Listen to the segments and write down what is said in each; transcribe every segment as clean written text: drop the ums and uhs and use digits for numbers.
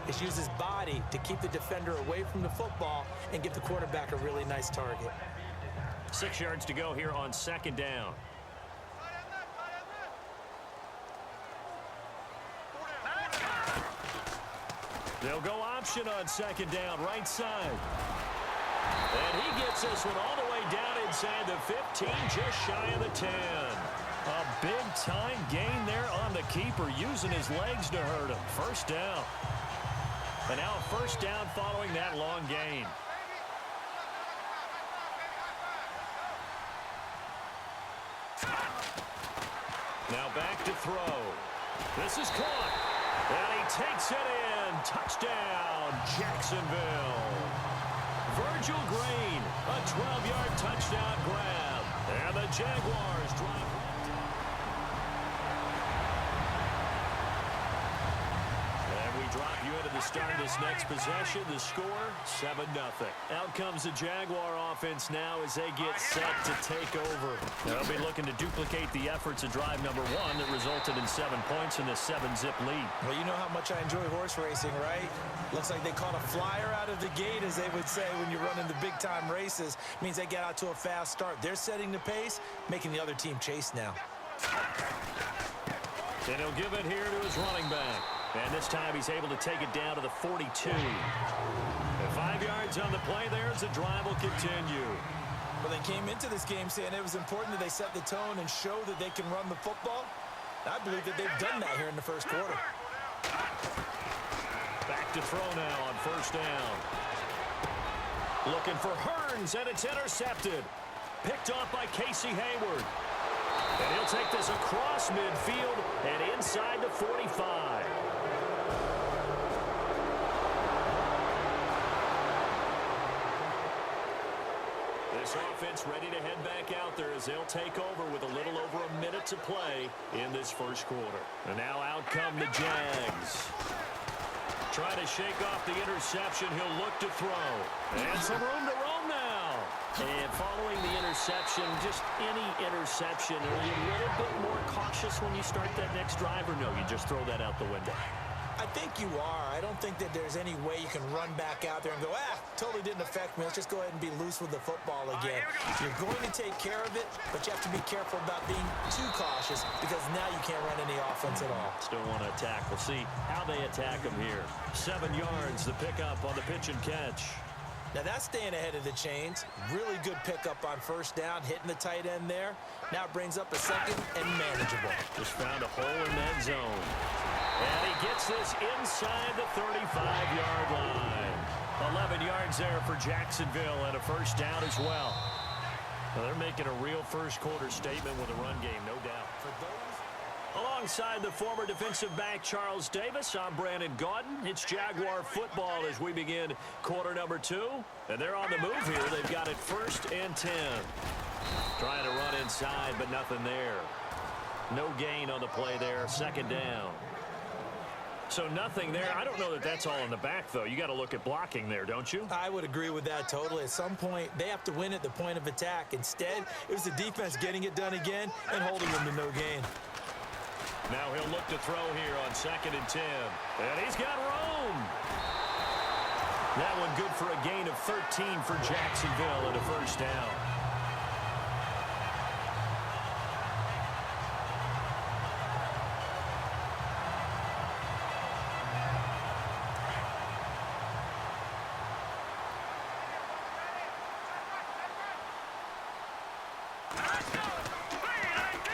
is use his body to keep the defender away from the football and give the quarterback a really nice target. 6 yards to go here on second down. They'll go option on second down, right side. And he gets this one all the way down inside the 15, just shy of the 10. A big-time gain there on the keeper, using his legs to hurt him. First down. And now a first down following that long gain. Now back to throw. This is caught. And he takes it in. Touchdown, Jacksonville. Virgil Green, a 12-yard touchdown grab. And the Jaguars drive. And we drop you into the start of this next possession. The score, 7-0. Out comes the Jaguar offense now as they get set to take over. They'll be looking to duplicate the efforts of drive number 1 that resulted in 7 points in the 7-zip lead. Well, you know how much I enjoy horse racing, right? Looks like they caught a flyer out of the gate, as they would say when you're running the big-time races. Means they get out to a fast start. They're setting the pace, making the other team chase now. And he'll give it here to his running back. And this time he's able to take it down to the 42. And 5 yards on the play there as the drive will continue. Well, they came into this game saying it was important that they set the tone and show that they can run the football. I believe that they've done that here in the first quarter. Back to throw now on first down. Looking for Hearns, and it's intercepted. Picked off by Casey Hayward. And he'll take this across midfield and inside the 45. This offense ready to head back out there as they'll take over with a little over a minute to play in this first quarter. And now out come the Jags. Trying to shake off the interception. He'll look to throw. And some room to roam now. And following the interception, just any interception, are you a little bit more cautious when you start that next drive, or no, you just throw that out the window? I think you are. I don't think that there's any way you can run back out there and go, totally didn't affect me. Let's just go ahead and be loose with the football again. You're going to take care of it, but you have to be careful about being too cautious because now you can't run any offense at all. Still want to attack. We'll see how they attack them here. 7 yards, the pickup on the pitch and catch. Now that's staying ahead of the chains. Really good pickup on first down, hitting the tight end there. Now it brings up a second and manageable. Just found a hole in that zone. And he gets this inside the 35-yard line. 11 yards there for Jacksonville and a first down as well. Well, they're making a real first-quarter statement with a run game, no doubt. Alongside the former defensive back Charles Davis, I'm Brandon Gaudin. It's Jaguar football as we begin quarter number 2. And they're on the move here. They've got it 1st and 10. Trying to run inside, but nothing there. No gain on the play there. 2nd down. So nothing there. I don't know that that's all in the back, though. You got to look at blocking there, don't you? I would agree with that totally. At some point, they have to win at the point of attack. Instead, it was the defense getting it done again and holding them to no gain. Now he'll look to throw here on 2nd and 10. And he's got room. That one good for a gain of 13 for Jacksonville and a first down.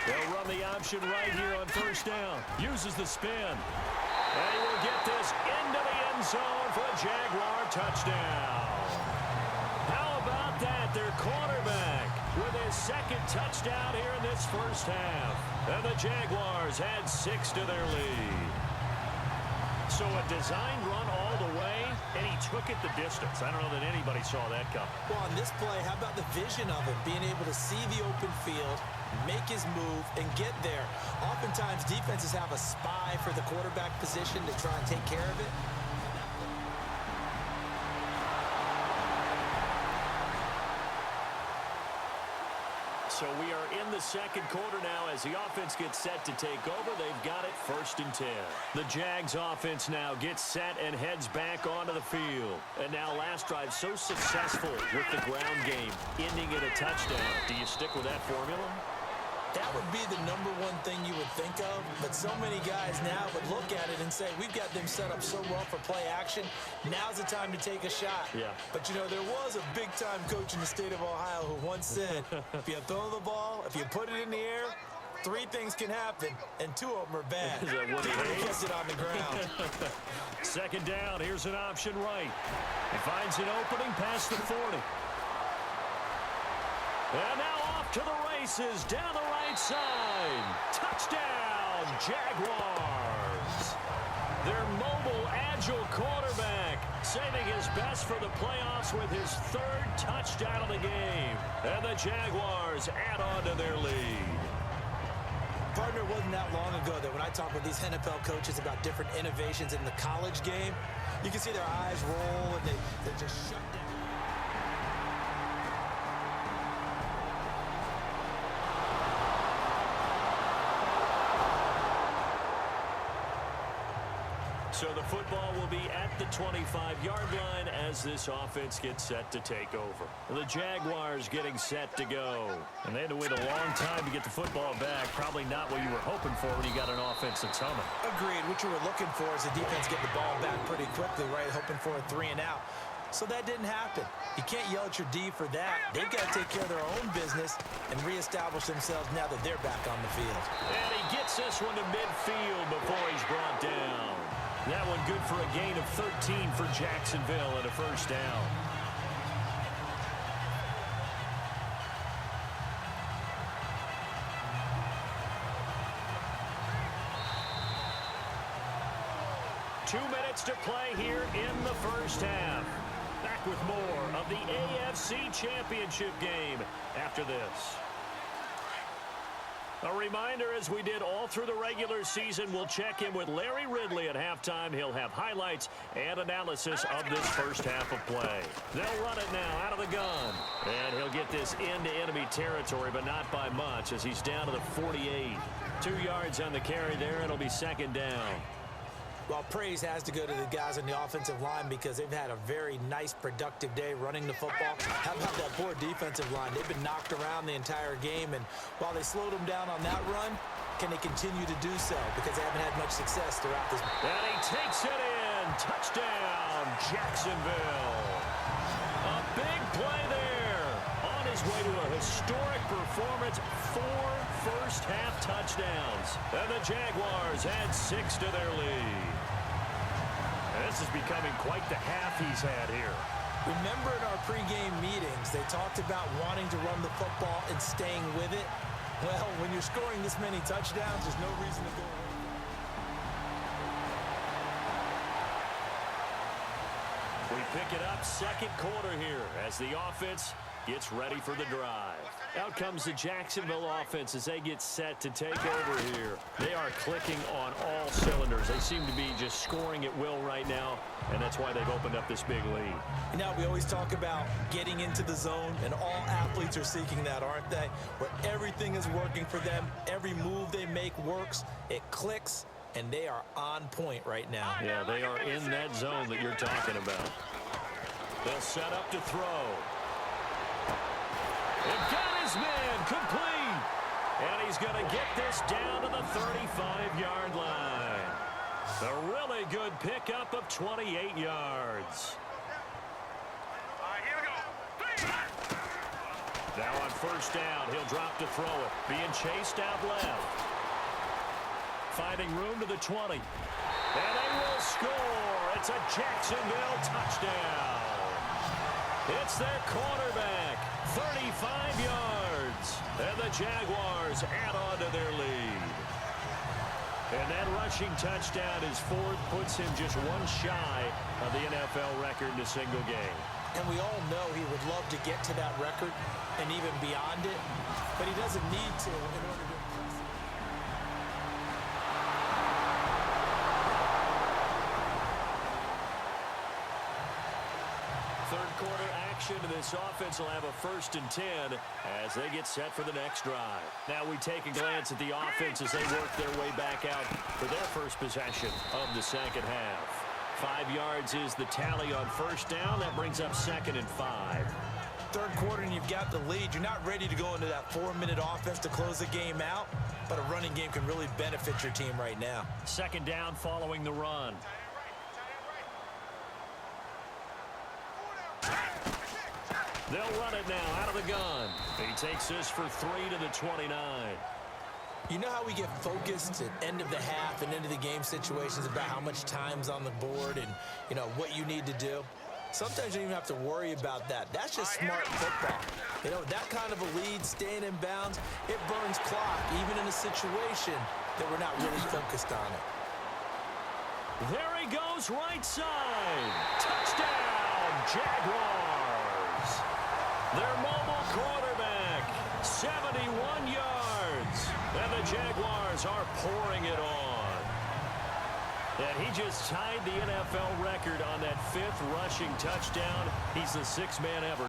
They'll run the option right here on first down. Uses the spin. And he will get this into the end zone for a Jaguar touchdown. How about that? Their quarterback with his 2nd touchdown here in this first half. And the Jaguars add 6 to their lead. So a designed run all the way, and he took it the distance. I don't know that anybody saw that coming. Well, on this play, how about the vision of him? Being able to see the open field, make his move, and get there. Oftentimes, defenses have a spy for the quarterback position to try and take care of it. So we are in the second quarter now as the offense gets set to take over. They've got it 1st and 10. The Jags offense now gets set and heads back onto the field. And now last drive so successful with the ground game, ending in a touchdown. Do you stick with that formula? That would be the number one thing you would think of, but so many guys now would look at it and say, we've got them set up so well for play action. Now's the time to take a shot. Yeah. But, you know, there was a big-time coach in the state of Ohio who once said, if you throw the ball, if you put it in the air, 3 things can happen, and 2 of them are bad. Is that what he gets it on the ground. Second down, here's an option right. He finds an opening past the 40. And now off to the races, down the right side. Touchdown, Jaguars. Their mobile, agile quarterback saving his best for the playoffs with his 3rd touchdown of the game. And the Jaguars add on to their lead. Partner, it wasn't that long ago that when I talk with these NFL coaches about different innovations in the college game, you can see their eyes roll and they just shut down. So the football will be at the 25-yard line as this offense gets set to take over. The Jaguars getting set to go. And they had to wait a long time to get the football back. Probably not what you were hoping for when you got an offense that's humming. Agreed. What you were looking for is the defense get the ball back pretty quickly, right? Hoping for a 3 and out. So that didn't happen. You can't yell at your D for that. They've got to take care of their own business and reestablish themselves now that they're back on the field. And he gets this one to midfield before he's brought down. That one good for a gain of 13 for Jacksonville and a 1st down. Two minutes to play here in the 1st half. Back with more of the AFC Championship game after this. A reminder, as we did all through the regular season, we'll check in with Larry Ridley at halftime. He'll have highlights and analysis of this 1st half of play. They'll run it now out of the gun. And he'll get this into enemy territory, but not by much, as he's down to the 48. 2 yards on the carry there. It'll be 2nd down. Well, praise has to go to the guys on the offensive line because they've had a very nice, productive day running the football. How about that poor defensive line? They've been knocked around the entire game, and while they slowed them down on that run, can they continue to do so? Because they haven't had much success throughout this. And he takes it in. Touchdown, Jacksonville. A big play there. On his way to a historic performance, 4 first-half touchdowns. And the Jaguars add 6 to their lead. And this is becoming quite the half he's had here. Remember in our pregame meetings, they talked about wanting to run the football and staying with it. Well, when you're scoring this many touchdowns, there's no reason to go away. We pick it up 2nd quarter here as the offense gets ready for the drive. Out comes the Jacksonville offense as they get set to take over here. They are clicking on all cylinders. They seem to be just scoring at will right now, and that's why they've opened up this big lead. You know, we always talk about getting into the zone, and all athletes are seeking that, aren't they? Where everything is working for them. Every move they make works. It clicks, and they are on point right now. Yeah, they are in that zone that you're talking about. They'll set up to throw. They've got his man complete. And he's going to get this down to the 35-yard line. A really good pickup of 28 yards. All right, here we go. Now on 1st down, he'll drop to throw it. Being chased out left. Finding room to the 20. And they will score. It's a Jacksonville touchdown. It's their quarterback, 35 yards. And the Jaguars add on to their lead. And that rushing touchdown, his 4th, puts him just 1 shy of the NFL record in a single game. And we all know he would love to get to that record and even beyond it, but he doesn't need to in order to impress. 3rd quarter action, and this offense will have a 1st and 10 as they get set for the next drive. Now we take a glance at the offense as they work their way back out for their first possession of the second half. 5 yards is the tally on 1st down. That brings up 2nd and 5. 3rd quarter and you've got the lead. You're not ready to go into that 4-minute offense to close the game out, but a running game can really benefit your team right now. 2nd down following the run. They'll run it now out of the gun. He takes this for 3 to the 29. You know how we get focused at end of the half and into the game situations about how much time's on the board and, you know, what you need to do? Sometimes you don't even have to worry about that. That's just smart football. You know, that kind of a lead, staying in bounds, it burns clock, even in a situation that we're not really focused on it. There he goes, right side. Touchdown, Jaguars. Their mobile quarterback, 71 yards. And the Jaguars are pouring it on. And he just tied the NFL record on that 5th rushing touchdown. He's the 6th man ever